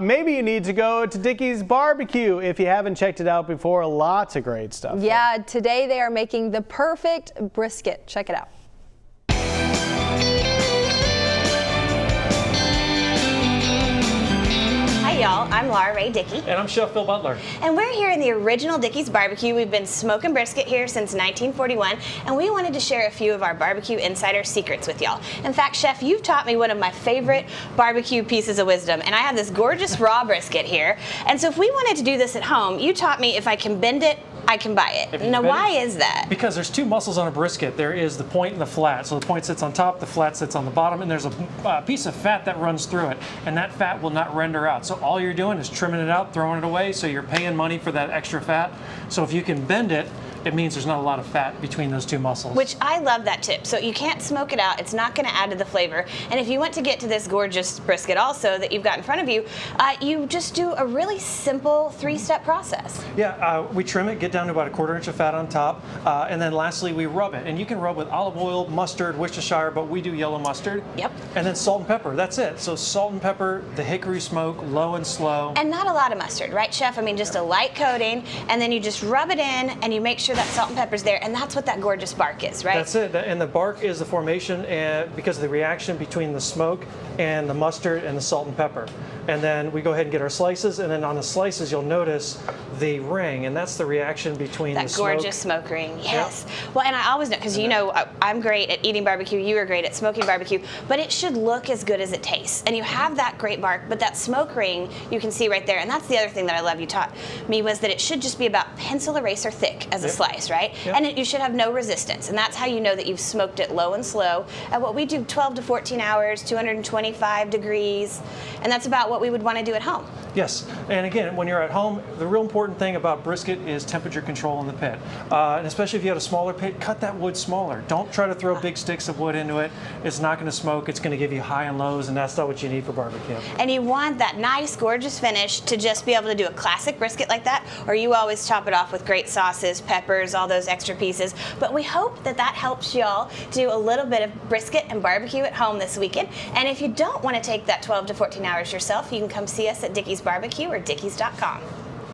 Maybe you need to go to Dickey's Barbecue if you haven't checked it out before. Lots of great stuff. Yeah, today they are making the perfect brisket. Check it out. Hi y'all, I'm Laura Ray Dickey. And I'm Chef Phil Butler. And we're here in the original Dickey's Barbecue. We've been smoking brisket here since 1941, and we wanted to share a few of our barbecue insider secrets with y'all. In fact, Chef, you've taught me one of my favorite barbecue pieces of wisdom, and I have this gorgeous raw brisket here. And so if we wanted to do this at home, you taught me if I can bend it, I can buy it. Now, why is that? Because there's two muscles on a brisket. There is the point and the flat. So the point sits on top, the flat sits on the bottom, and there's a piece of fat that runs through it. And that fat will not render out. So all you're doing is trimming it out, throwing it away, so you're paying money for that extra fat. So if you can bend it, it means there's not a lot of fat between those two muscles. Which I love that tip. So you can't smoke it out. It's not going to add to the flavor. And if you want to get to this gorgeous brisket also that you've got in front of you, you just do a really simple 3-step process. Yeah, we trim it, get down to about 1/4 inch of fat on top, and then lastly we rub it. And you can rub with olive oil, mustard, Worcestershire, but we do yellow mustard. Yep. And then salt and pepper. That's it. So salt and pepper, the hickory smoke, low and slow. And not a lot of mustard, right, Chef? I mean, just a light coating, and then you just rub it in, and you make sure that salt and pepper's there, and that's what that gorgeous bark is, right? That's it. And the bark is the formation because of the reaction between the smoke and the mustard and the salt and pepper. And then we go ahead and get our slices, and then on the slices you'll notice the ring, and that's the reaction between the smoke. That gorgeous smoke ring, yes. Yep. Well, and I always know, because you know I'm great at eating barbecue, you are great at smoking barbecue, but it should look as good as it tastes. And you have that great bark, but that smoke ring you can see right there, and that's the other thing that I love you taught me, was that it should just be about pencil eraser thick as a slice, right? Yep. And you should have no resistance, and that's how you know that you've smoked it low and slow. At what we do, 12 to 14 hours, 225 degrees, and that's about what we would want to do at home. Yes, and again, when you're at home, the real important thing about brisket is temperature control in the pit. And especially if you have a smaller pit, cut that wood smaller. Don't try to throw big sticks of wood into it. It's not going to smoke. It's going to give you high and lows, and that's not what you need for barbecue. And you want that nice, gorgeous finish to just be able to do a classic brisket like that, or you always top it off with great sauces, peppers, all those extra pieces. But we hope that that helps y'all do a little bit of brisket and barbecue at home this weekend. And if you don't want to take that 12 to 14 hours yourself, you can come see us at Dickey's Barbecue or Dickeys.com.